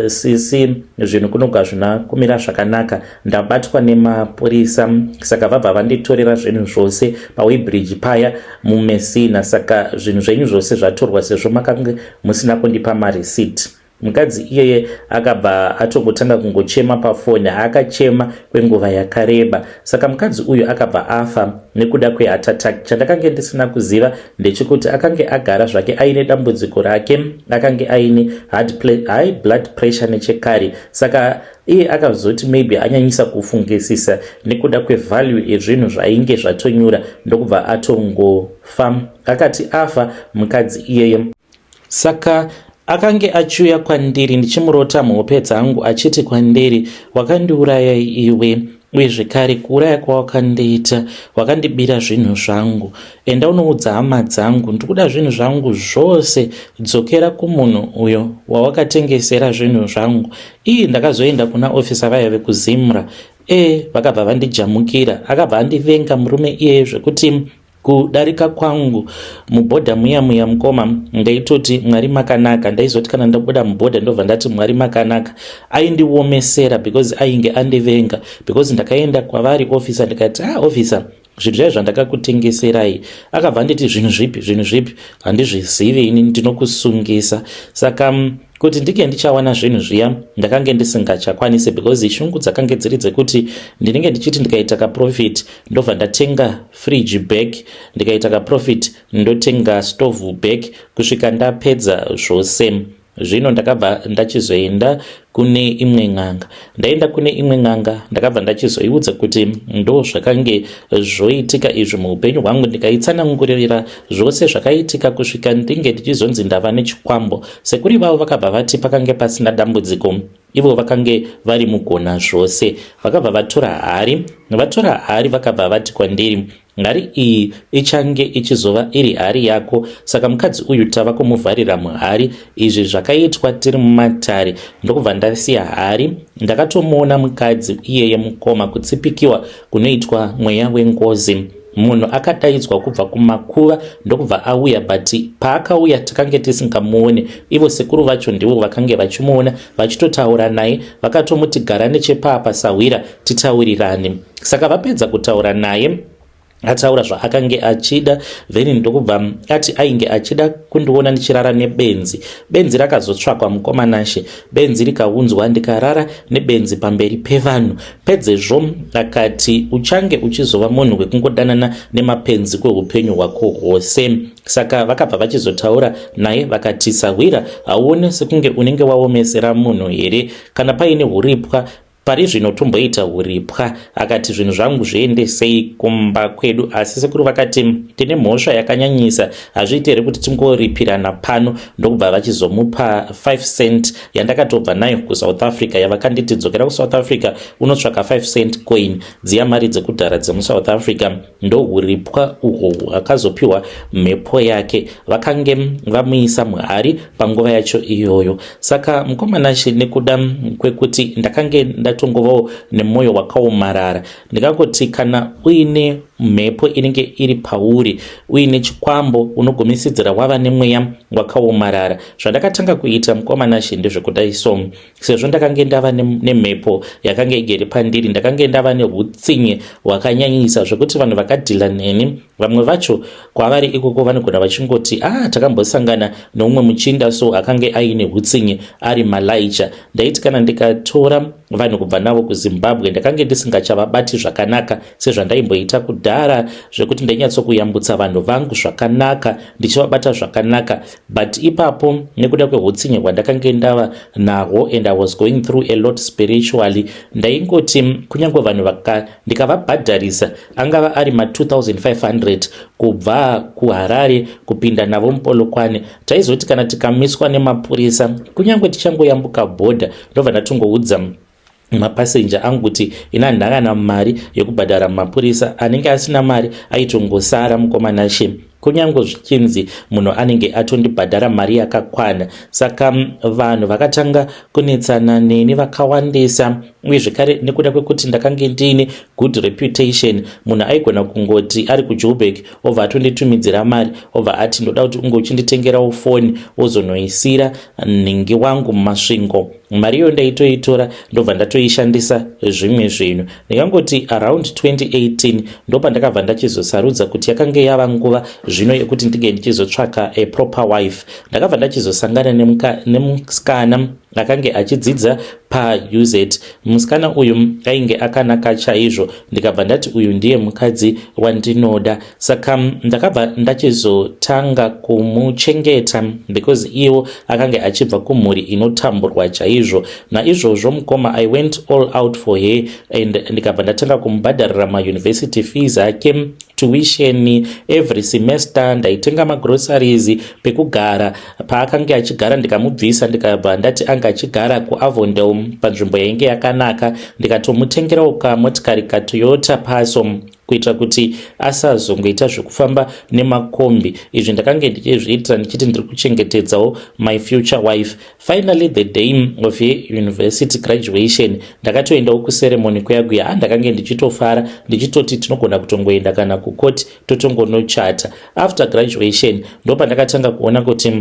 sisi zvinhu kunoga zvina kumira zvakanaka, ndabatwa nemapurisa. Saka vabva vanditorera zvinhu zvose paWeybridge paya muMessina. Saka zvinhu zvenyu zvose zvatorwa sezvo makanga musina kundipa mareceipt. Mukadzi iyeye akabva atongotanga kungochema pafoni. Akachema kwenguva yakareba. Saka mukadzi uyu akabva afa nekuda kweheart attack. Chandakange ndisina kuziva ndechekuti akange agara zvake aine dambudziko rake, akange aine high blood pressure nechekare. Saka iye akazoti maybe anyanyisa kufungisisa nekuda kwevalue yezvinhu zvainge zvatonyura ndokubva atongofa. Akati afa mukadzi iyeye, saka akange achiuya kwandiri ndichimurota muhope dzangu achiti kwandiri, wakandiuraya iwe, uye zvekare kuuraya kwawakandiita wakandibira zvinhu zvangu. Enda unoudza hama dzangu ndikuda zvinhu zvangu zvose, dzokera kumunhu uyo wawakatengesera zvinhu zvangu. Ndakazoenda kuna ofisa vaya vekuzimura. Vakabva vandijamukira. Akabva andivenga murume iye zvekuti kudarika kwangu mubhodha muya mukoma ndaitoti Mwari makanaka. Ndaizoti kana ndabuda mubhodha ndobva ndati Mwari makanaka. Aindiomesera because ainge andivenga, because ndakaenda kwavari officer ndikati officer, zvinhu zvai zvandakakutengeserai. Akabva anditi zvinhu zvipi handizvizivi ini, ndinokusungisa. Saka kuti ndike ndichawana zvinhu zviya ndakange ndisingachakwanisi because ishungu dzakange dziri dzekuti ndinenge ndichiti ndikaita kaprofit ndobva ndatenga fridge bag, ndikaita kaprofit ndotenga stove bag kusvika ndapedza zvose. Zvino ndakabva ndachizoenda kune imwe n'anga. Ndaenda kune imwe n'anga ndakabva ndachizoiudza kuti ndo zvakange zvoitika izvi muupenyu hwangu, ndikaitsanangurira zvose zvakaitika kusvika ndinge ndichizonzi ndava nechikwambo. Sekuri vavo vakabva vati pakange pasina dambudziko, ivo vakange vari mugona zvose. Vakabva vatora hari vakabva vati kwandiri, hari iyi ichange ichizova iri hari yako. Saka mukadzi uyu tava kumuvharira muhari. Izvi zvakaitwa tiri mumatare. Ndokubva ndasiya hari. Ndakatomuona mukadzi iyeye mukoma kutsipikiwa kunoitwa mweya wengozi. Munhu akadaidzwa kubva kumakuva ndokubva auya, but paakauya takange tisingamuone. Ivo sekuru vacho ndivo vakange vachimuona vachitotaura naye, vakatomuti gara nechepapa sawira titaurirane. Saka vapedza kutaura naye ataura zvaakange achida, then ndokubva ati ainge achida kundiona ndichirara nebenzi. Benzi rakazotsvakwa mukomanashe, benzi rikaunzwa ndikarara nebenzi pamberi pevanhu. Pedzezvo akati uchange uchizova munhu wekungodanana nemapenzi kweupenyu hwako hwose. Saka vakabva vachizotaura naye vakati sawira, hauone sekunge unenge waomesera munhu here? Kana paine huripwa pari zvino tomboita huripwa. Akati zvinhu zvangu zviendesei kumba kwedu, asi sekuru vakati tine mhosva yakanyanyisa, hazviiti here kuti tingoripirana pano. Ndokubva vachizomupa 5 cent yandakatobva nayo kuSouth Africa, yavakanditi dzokera kuSouth Africa unotsvaka 5 cent coin, dziya mari dzekudhara dzemuSouth Africa. Ndo huripwa uhwo hwakazopiwa mhepo yake. Vakange vamuisa muhari panguva yacho iyoyo. Saka mukomanashe nekuda kwekuti ndakange ndatongovawo nemwoyo wakaomarara, ndikangoti kana uine mhepo inenge iri pauri, uine chikwambo unogomisidzira wava nemweya wakaomarara. Zvandakatanga kuita mukomanashe ndezvekudai so, sezvo ndakange ndava nemhepo yakange igere pandiri, ndakange ndava neutsinye hwakanyanyisa zvekuti vanhu vakadhila neni, vamwe vacho kwavari ikoko vanogona vachingoti takambosangana neumwe muchinda so akange aine utsinye ari Malaicha. Ndaiti kana ndikatora vanhu kubva navo kuZimbabwe ndakange ndisingachavabati zvakanaka sezvandaimboita kudhara, zvekuti ndainyatsokunyambutsa vanhu vangu zvakanaka ndichivabata zvakanaka. But ipapo nekuda kweutsinye hwandakange ndava nahwo and I was going through a lot spiritually, ndaingoti kunyange vanhu ndikavabhadharisa angava ari ma2500 kubva kuHarare kupinda navo muPolokwane, taizoti kana tikamiswa nemapurisa kunyange tichangoyambuka bhodha ndobva ndatongoudza mapasenja angu kuti ina ndakana mari yekubhadhara mapurisa, anenge asina mari aitongosara mukomanashe kunyange zvichinzi munhu anenge atondibhadhara mari yakakwana. Saka vanhu vakatanga kunetsana neni vakawandisa, uye zvekare nekuda kwekuti ndakange ndine good reputation, munhu aigona kungoti ari kuJoburg obva atonditumidzira mari obva ati ndoda kuti unge uchinditengerawo foni ozonoisira nhingi wangu mumasvingo. Mari iyo ndaitoitora ndobva ndatoishandisa zvimwe zvinhu. Ndikangoti around 2018 ndopa ndakabva ndachizosarudza kuti yakange yava nguva zvino yekuti ndige ndichizotsvaka a proper wife. Ndakabva ndachizosangana nemusikana akange achidzidza paUZ. Musikana uyu ainge akanaka chaizvo, ndikabva ndati uyu ndiye mukadzi wandinoda. Saka ndakabva ndachizotanga kumuchengeta because iwo akange achibva kumhuri inotamburwa chaizvo. Naizvozvo mukoma I went all out for her and ndikabva ndatanga kumubhadharira mauniversity fees ake, tuition every semester, ndaitenga magroceries, pekugara paakange achigara ndikamubvisa ndikabva ndati anga achigara kuAvondale panzvimbo yainge yakanaka, ndikatomutengerawo kamotikari kaToyota Passo kuitira kuti asazongoita zvekufamba nemakombi. Izvi ndakange ndichizviitira ndichiti ndiri kuchengetedzawo my future wife. Finally the day of her university graduation ndakatoendawo kuceremony kuyagu yaandakange ndichitofara ndichitoti tinogona kutongoenda kana kukoti totongonochata. After graduation ndopa ndakatanga kuona kuti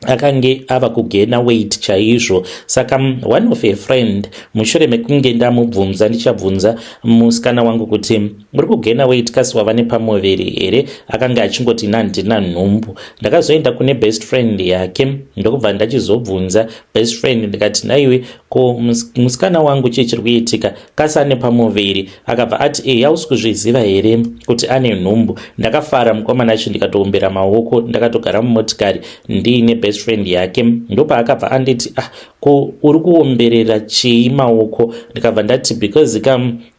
akange ava kugena weight chaizvo. Saka one of a friend mushure mekunge ndamubvunza ndichabvunza musikana wangu kuti uri kugena weight kasi wava nepamuviri here, akanga achingoti ndina nhumbu. Ndakazoenda kune best friend yake ndokubva ndachizobvunza best friend ndikati naiwe ko musikana wangu chiri kuitika kasi ane pamuviri? Akabva ati hausi kuzviziva here kuti ane nhumbu. Ndakafara mukomana acho ndikatoombera maoko ndakatogara mumotikari ndiine best friend yake. Ndopa akabva anditi ko uri kuomberera chii maoko? Ndikabva ndati because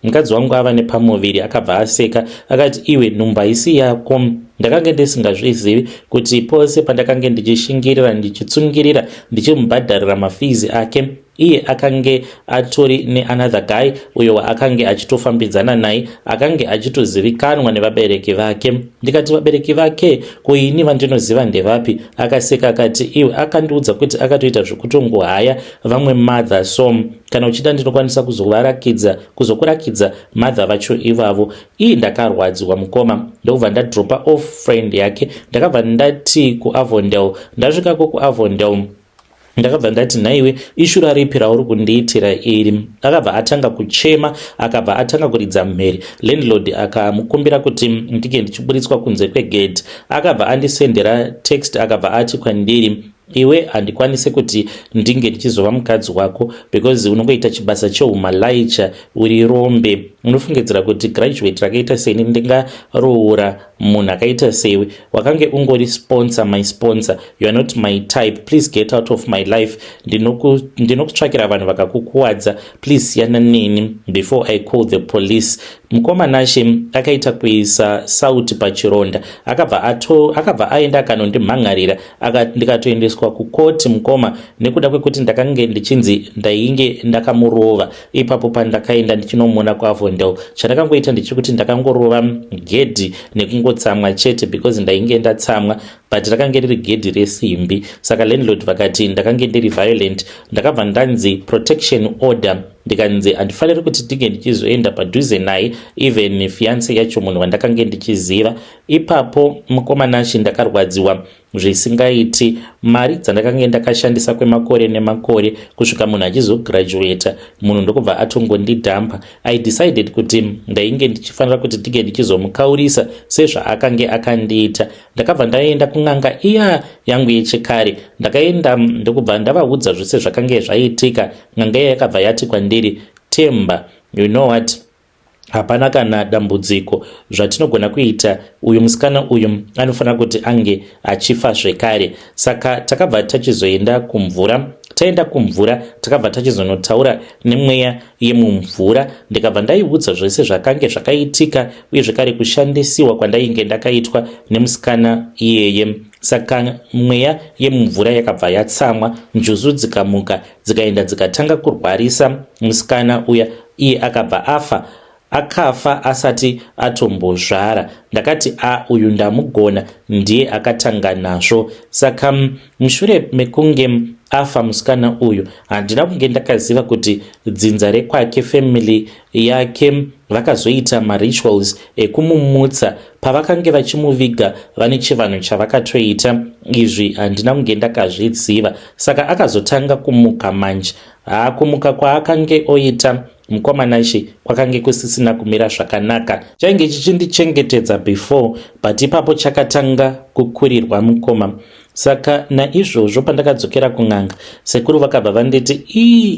mukadzi wangu ava nepamuviri. Akabva aseka akati iwe nhumbu haisi yako. Ndakange ndisingazvizivi kuti pose pandakange ndichishingirira ndichitsungirira ndichimubhadharira mafizi ake, iye akange atori neanother guy uyo waakange achitofambidzana naye, akange achitozivikanwa nevabereki vake. Ndikati vabereki vake kuini vandinoziva ndevapi? Akaseka akati iwe akandiudza kuti akatoita zvekutongohaya vamwe mother, so kana uchida ndinokwanisa kuzokurakidza mother vacho ivavo. Iyi ndakarwadziwa mukoma, ndokubva ndadropa off friend yake ndakabva ndati kuAvondale. Ndasvikako kuAvondale ndakabva ndati naiwe ishura ripi rauri kundiitira iri? Akabva atanga kuchema, akabva atanga kuridza mhere. Landlord akamukumbira kuti ndike ndichiburitswa kunze kwegedhi. Akabva andisendera text akabva ati kwandiri iwe handikwanise kuti ndinge ndichizova mukadzi wako because unongoita chibasa chehumalaicha uri rombe. Unofungidzira kuti graduate rakaita seni ndingaroora munhu akaita sewe? Wakange ungori sponsor, my sponsor, you are not my type, please get out of my life. Ndinokutsvakira vanhu vakakukuwadza, please siyana neni before I call the police. Mukomana ashe akaita kuisa sauti pachironda, akabva aenda akanondimhangarira ndikatoendeswa kukoti mukoma nekuda kwekuti ndakange ndichinzi ndainge ndakamurova. Ipapo pandakaenda ndichinomona kuAvondale, chandakangoita ndichikuti ndakangorova gedhi nekungotsamwa chete because ndainge ndatsamwa, but rakange riri gedhi resimbi. Saka landlord vakati ndakange ndiri violent. Ndakabva ndanzi protection order, ndikanzi handifaniri kuti ndinge ndichizoenda padhuze naye even fiance yacho munhu wandakange ndichiziva. Ipapo mukomana ashe ndakarwadziwa zvisingaiti. Mari dzandakanga ndakashandisa kwemakore nemakore kusvika munhu achizograduata, munhu ndokubva atongondidhampa. I decided kuti ndainge ndichifanira kuti ndige ndichizomukaurisa sezvaakanga akandiita. Ndakabva ndaenda kun'anga iya yangu yechikare, ndakaenda ndokubva ndavaudza zvose zvakanga zvaitika. N'anga iya yakabva yati kwandiri, Temba, you know what, hapana kana dambudziko zvatinogona kuita, uyu musikana uyu anofanira kuti ange achifa zvekare. Saka takabva tachizoenda kumvura. Taenda kumvura takabva tachizonotaura nemweya yemumvura. Ndikabva ndaiudza zvose zvakanga zvakaitika uye zvekare kushandisiwa kwandainge ndakaitwa nemusikana iyeye. Saka mweya yemumvura yakabva yatsamwa, njuzu dzikamuka dzikaenda dzikatanga kurwarisa musikana uya, iye akabva afa. Akafa asati atombozvara. Ndakati uyu ndamugona, ndiye akatanga nazvo. Saka mushure mekunge afa musikana uyu, handina kunge ndakaziva kuti dzinza rekwake, family yake, vakazoita marituals ekumumutsa. Pavakange vachimuviga vane chivanhu chavakatoita. Izvi handina kunge ndakazviziva. Saka akazotanga kumuka manje. Kumuka kwaakange oita mukomanashi kwakange kusisina kumira zvakanaka. Chainge chichindichengetedza before, but ipapo chakatanga kukurirwa mukoma. Saka naizvozvo pandakadzokera kun'anga, sekuru vakabva vanditi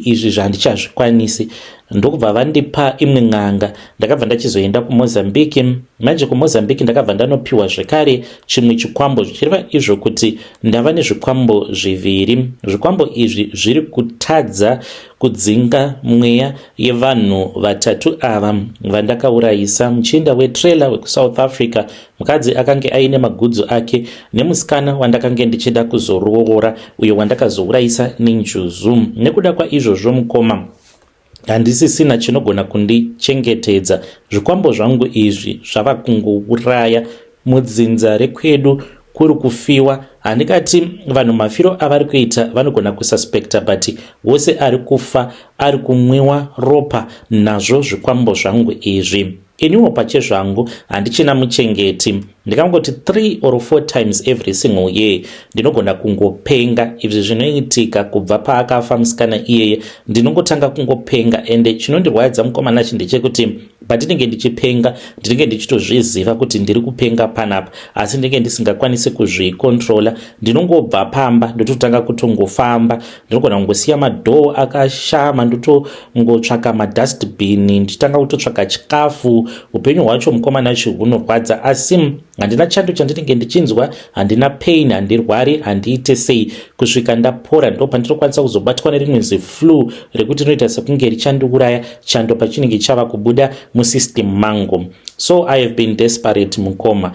izvi zvandichazvikwanisi. Ndokubva vandipa imwe n'anga. Ndakabva ndachizoenda kuMozambique. Manje kuMozambique ndakabva ndanopiwa zvekare chimwe chikwambo, zvichireva izvo kuti ndava nezvikwambo zviviri. Zvikwambo izvi zviri kutadza kudzinga mweya yevanhu vatatu ava vandakaurayisa. Muchinda wetrailer wekuSouth Africa, mukadzi akange aine magudzu ake, nemusikana wandakanga ndichida kuzoroora, uyo wandakazourayisa nenjuzu. Nekuda kwaizvozvo mukoma, handisisina chinogona kundichengetedza. Zvikwambo zvangu izvi zvava kungouraya. Mudzinza rekwedu kuri kufiwa. Handikati vanhu mafiro avari kuita vanogona kususpekta, but wose ari kufa ari kumwiwa ropa nazvo zvikwambo zvangu izvi. Iniwo pachezvangu handichina muchengeti. Ndikangoti 3 or 4 times every single year ndinogona kungopenga. Izvi zvinoitika kubva paakafa musikana iyeye, ndinongotanga kungopenga. Ende chinondirwadza mukomana ndechekuti patinenge ndichipenga ndinenge ndichitozviziva kuti ndiri kupenga panapa, asi ndinenge ndisingakwanisi kuzvikontrola. Ndinongobva pamba ndototanga kutongofamba. Ndinogona kungosiya madhoo akashama ndotongotsvaka madustbin, ndichitanga kutotsvaka chikafu. Upenyu hwacho mukomana hunorwadza, asi handina chando chandinenge ndichinzwa, handina pain, handirwari, handiite sei. Kusvika ndapora ndo pandinokwanisa kuzobatwa nerimwe ziflu rekuti rinoita sekunge richandiuraya chando pachinenge chava kubuda musystem mangu. So I have been desperate mukoma.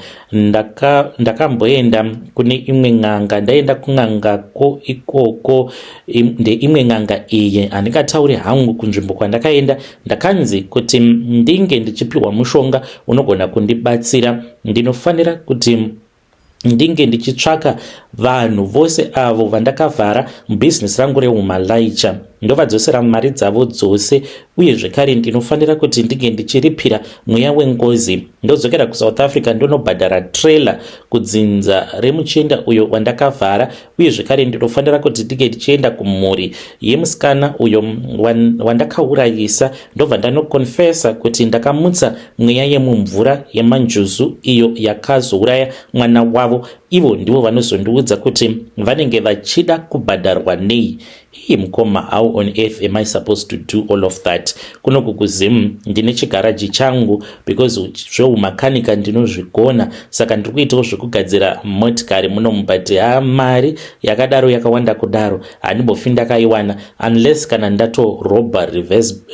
Ndakamboenda kune imwe n'anga. Ndaenda kun'angako ikoko ndeimwe n'anga iyi. Handingatauri hangu kunzvimbo kwandakaenda. Ndakanzi kuti ndinge ndichipiwa mushonga unogona kundibatsira. Ndinofanira kuti ndinge ndichitsvaka vanhu vose avo vandakavhara mubizinesi rangu reumalayicha, ndovadzosera mari dzavo dzose. Uye zvekare ndinofanira kuti ndinge ndichiripira mweya wengozi. Ndodzokera kuSouth Africa ndonobhadhara trailer kudzinza remuchenda uyo wandakavhara. Uye zvekare ndinofanira kuti ndinge ndichienda kumhuri yemusikana uyo wandakaurayisa. Ndobva ndanokonfesa kuti ndakamutsa mweya yemumvura yemanjuzu iyo yakazouraya mwana wavo. Ivo ndivo vanozondiudza kuti vanenge vachida kubhadharwa nei. Hii mukoma, how on earth am I supposed to do all of that? Kuno kukuzimu ndine chigaraji changu because zveumakanika ndinozvigona. Saka ndiri kuitawo zvekugadzira motikari muno mubati. Mari yakadaro yakawanda kudaro handimbofi ndakaiwana unless kana ndatorobha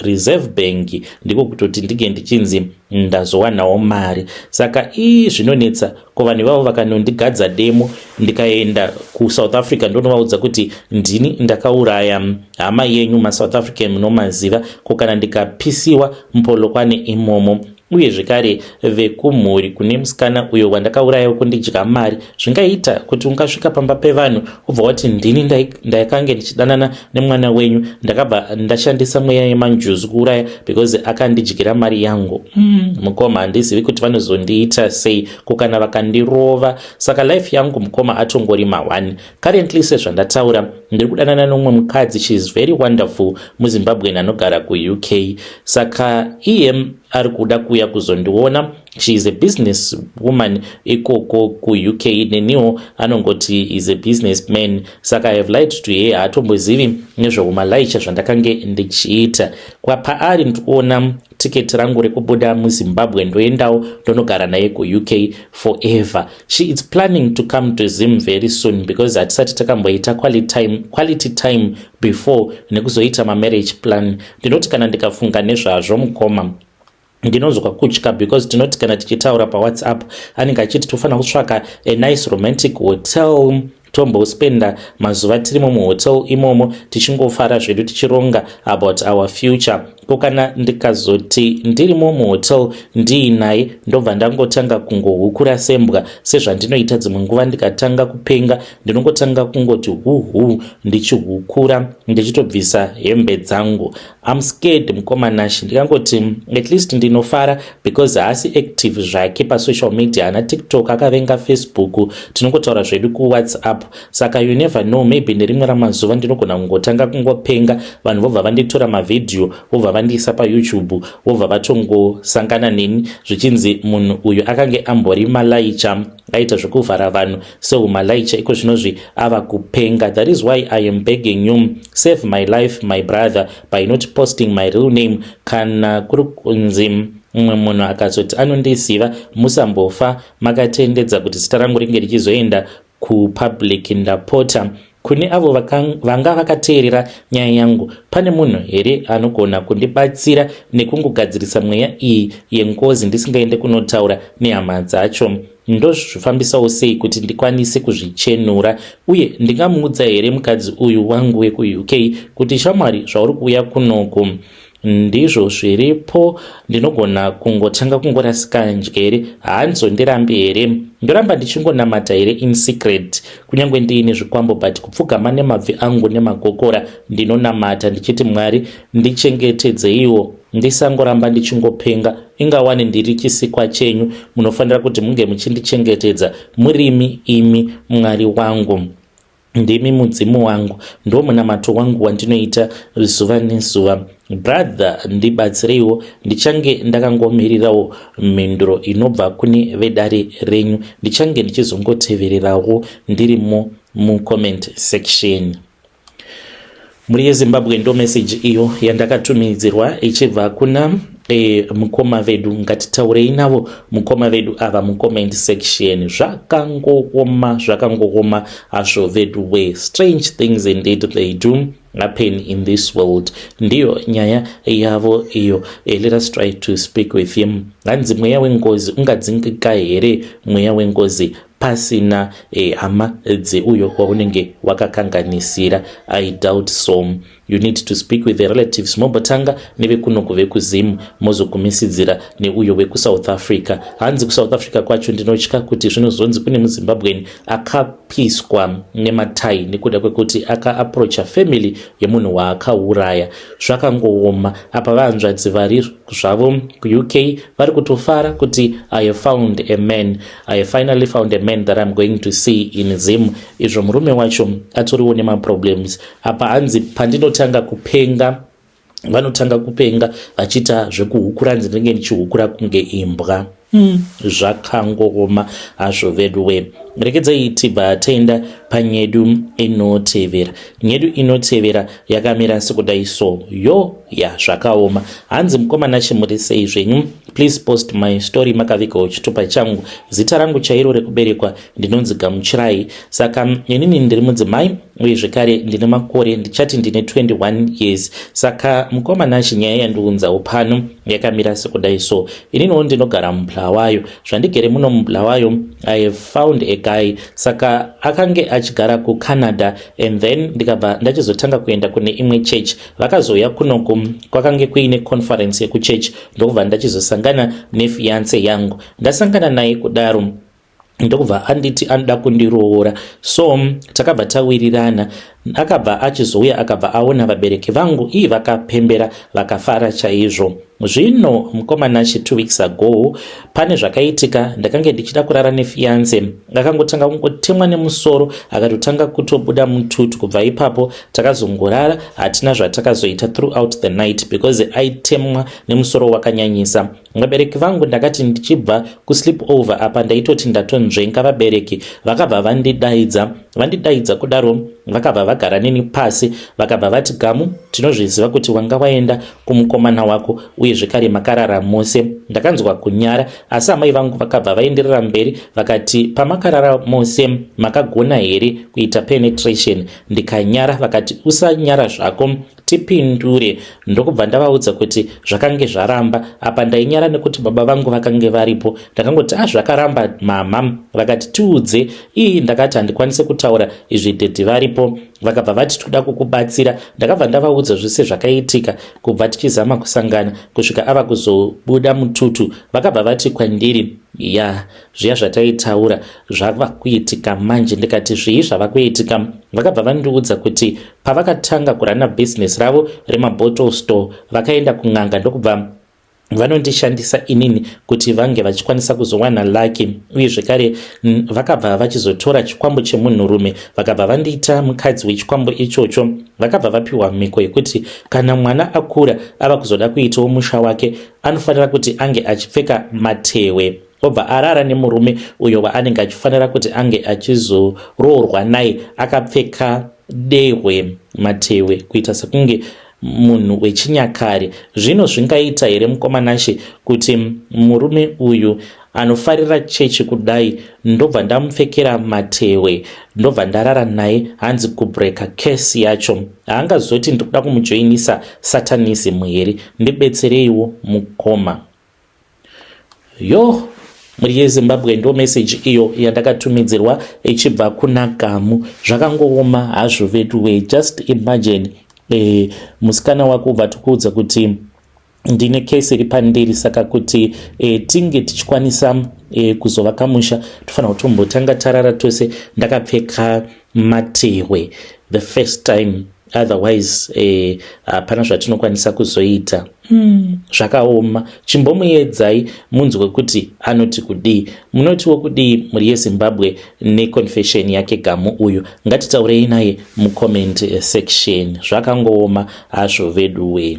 reserve bank, ndiko kutoti ndige ndichinzi ndazowanawo mari. Saka zvinonetsa kuvanhu vavo vakanondigadza demo. Ndikaenda kuSouth Africa ndonovaudza kuti ndini ndakauraya hama yenyu maSouth African munomaziva. Ko kana ndikapisiwa mpolokwane imomo uye zvekare vekumhuri kune musikana uyo wandakaurayawo kundidya mari, zvingaita kuti ungasvika pamba pevanhu ubva wati ndini ndaikange ndichidanana nemwana wenyu, ndakabva ndashandisa mweya yemanjuzi kuuraya because akandidyira mari yangu. Mukoma handizivi kuti vanozondiita sei kukana vakandirova. Saka life yangu mukoma atongori ma1. Currently sezvandataura ndiri kudanana nomumwe mukadzi, she is very wonderful, muZimbabwe anogara kuUK. Saka iye ari kuda kuuya kuzondiona. She is a business woman ikoko kuUK, neniwo anongoti is a businessman. Saka I have lied to her, hatombozivi nezveumalaisha zvandakange ndichiita. Kwa paari ndikuona tiketi rangu rekubuda muZimbabwe ndoendawo ndonogara naye kuUK forever. She is planning to come to Zim very soon because hatisati takamboita quality time before nekuzoita marriage plan. Ndinoti kana ndikafunga nezvazvo mukoma ndinozwa kutya because tinoti kana tichitaura paWhatsApp anenge achiti tofanira kutsvaka a nice romantic hotel tombospenda mazuva tirimo muhotel imomo tichingofara zvedu tichironga about our future. Kana ndikazoti ndirimo muhotel ndiinaye ndobva ndangotanga kungohukura sembwa sezvandinoita dzimwe nguva ndikatanga kupenga ndinongotanga kungoti huhu ndichihukura ndichitobvisa hembe dzangu. I'm scared mukomanashi, ndikangoti at least ndinofara because haasi active zvake pasocial media, ana TikTok akavenga Facebook, tinongotaura zvedu kuWhatsApp. Saka you never know, maybe nerimwe ramazuva ndinogona kungotanga kungopenga vanhu vobva vanditora mavideo vobva vandiisa paYouTube vobva vatongosangana neni zvichinzi munhu uyu akange ambori malaicha aita zvekuvhara vanhu seumalaitsha iko zvinozvi ava kupenga. That is why I am begging you, save my life my brother by not posting my real name. Kana kuri kunzi mumwe munhu akazoti anondiziva musambofa makatendedza kuti zita rangu ringe richizoenda kupublic. Ndapota kune avo vanga vakateerera nyaya yangu, pane munhu here anogona kundibatsira nekungogadzirisa mweya iyi yengozi ndisingaende kunotaura nehama dzacho? Ndozvifambisawo sei kuti ndikwanise kuzvichenura? Uye ndingamuudza here mukadzi uyu wangu wekuUK kuti shamwari zvauri kuuya kunoku ndizvo zviripo, ndinogona kungotanga kungorasika njere, haanzondirambi here, ndoramba ndichingonamata here in secret kunyange ndiine zvikwambo, but kupfugama nemabvi angu nemagokora ndinonamata ndichiti Mwari ndichengetedzeiwo ndisangoramba ndichingopenga. Ingawani ndiri chisikwa chenyu, munofanira kuti munge muchindichengetedza murimi imi Mwari wangu, ndimi mudzimu wangu, ndo munamato wangu wandinoita zuva nezuva. Brother ndibatsireiwo, ndichange ndakangomirirawo mhinduro inobva kune vedare renyu, ndichange ndichizongotevererawo ndirimo mucomment section. Muri yeZimbabwe ndo message iyo yandakatumidzirwa ichibva kuna mukoma vedu. Ngatitaurei navo mukoma vedu ava mucomment section. Zvakangokoma hazvo vedu we. Strange things indeed they do happen in this world. Ndiyo nyaya yavo iyo. Let us try to speak with him. Hanzi mweya wengozi ungadzingika here, mweya wengozi pasina hama dzeuyo waunenge wakakanganisira? I doubt so. You need to speak with the relatives mobotanga nevekunoku vekuZim mozogumisidzira neuyo weku-South Africa. Hanzi ku-South Africa kwacho ndinotya kuti zvinozonzi kune muZimbabweni akapiswa nematai nekuda kwekuti aka-approacha family yemunhu waakauraya. Zvakangooma apa vanzvadzi vari zvavo kuUK vari kutofara kuti I have found a man, I have finally found a man that I'm going to see in Zim. Izvo murume wacho atoriwo nemaproblems. Apa hanzi pandinotanga kupenga vanotanga kupenga vachita zvekuhukura ndinenge ndichihukura kunge imbwa. Zvakangooma hazvo vedu we. Rekedzai tibva taenda panyedu inotevera. Nyedu inotevera yakamira sekudai so. Zvakaoma. Hanzi mukomana chimuri sei zvenyu? Please post my story makavigawo chitupa changu. Zita rangu chairo rekuberekwa ndinonzi Gamuchirai. Saka inini ndiri mudzimai uye zvekare ndine makore, ndichati ndine 21 years. Saka mukomana nyaya yandiunzawo pano yakamira sekudai so. Ininiwo ndinogara muBulawayo. Zvandigere muno muBulawayo, I have found a guy, saka akange achigara kuCanada, and then ndikabva ndachizotanga kuenda kune imwe church. Vakazouya kunoku kwakange kuine conference yekuchurch, ndokubva ndachizosangana nefiance yangu. Ndasangana naye kudaro ndokubva anditi anoda kundiroora, so takabva tawirirana. Akabva achizouya akabva aona vabereki vangu, iyi vakapembera vakafara chaizvo. Zvino mukomana 2 weeks ago pane zvakaitika. Ndakange ndichida kurara nefiance, akangotanga kungotemwa nemusoro akatotanga kutobuda mututu. Kubva ipapo takazongorara, hatina zvatakazoita throughout the night because aitemwa nemusoro wakanyanyisa. Vabereki vangu ndakati ndichibva kusleep over apa ndaitoti ndatonzvenga vabereki vakabva vandidaidza kudaro vakabva vagara neni pasi vakabva vati, Gamu, tinozviziva kuti wanga waenda kumukomana wako uye zvekare makarara mose. Ndakanzwa kunyara, asi amai vangu vakabva vaenderera mberi vakati, pamakarara mose makagona here kuita penetration? Ndikanyara, vakati usanyara zvako tipindure. Ndokubva ndavaudza kuti zvakange zvaramba. Apa ndainyara nekuti baba vangu vakange varipo. Ndakangoti zvakaramba mama. Vakati tiudze. Ndakati handikwanise kutaura izvi dhedhi varipo. Vakabva vati toda kukubatsira. Ndakabva ndavaudza zvese zvakaitika kubva tichizama kusangana kusvika ava kuzobuda mututu. Vakabva vati kwandiri, zviya zvataitaura zvava kuitika manje. Ndikati zvii zvava kuitika? Vakabva vandiudza kuti pavakatanga kurana business ravo remabottle store vakaenda kun'anga, ndokubva vanondishandisa inini kuti vange vachikwanisa kuzowana laki, uye zvekare vakabva vachizotora chikwambo chemunhurume vakabva vandiita mukadzi wechikwambo ichocho. Vakabva vapiwa mhiko yekuti kana mwana akura ava kuzoda kuitawo musha wake anofanira kuti ange achipfeka matewe, obva arara nemurume uyo waanenge achifanira kuti ange achizoroorwa naye akapfeka dehwe, matewe, kuita sekunge munhu wechinyakare. Zvino zvingaita here mukomanashe kuti murume uyu anofarira chechi kudai ndobva ndamupfekera matewe, ndobva ndarara naye, hanzi kubreka kesi yacho? Haangazoti ndikuda kumujoinisa satanism here? Ndibetsereiwo mukoma. Muri yeZimbabwe ndo message iyo yandakatumidzirwa ichibva kuna Gamu. Zvakangooma hazvo vedu. Just imagine musikana wako ubva tokuudza kuti ndine kesi iri pandiri, saka kuti tinge tichikwanisa kuzova kamusha tofanira kutombotanga tarara tose ndakapfeka matewe the first time, otherwise hapana zvatinokwanisa kuzoita. Zvakaoma. Chimbomuedzai munzwe kuti anoti kudii. Munotiwo kudii muri yeZimbabwe neconfession yake Gamu uyu? Ngatitaurei naye mucomment section. Zvakangooma hazvo veduwe.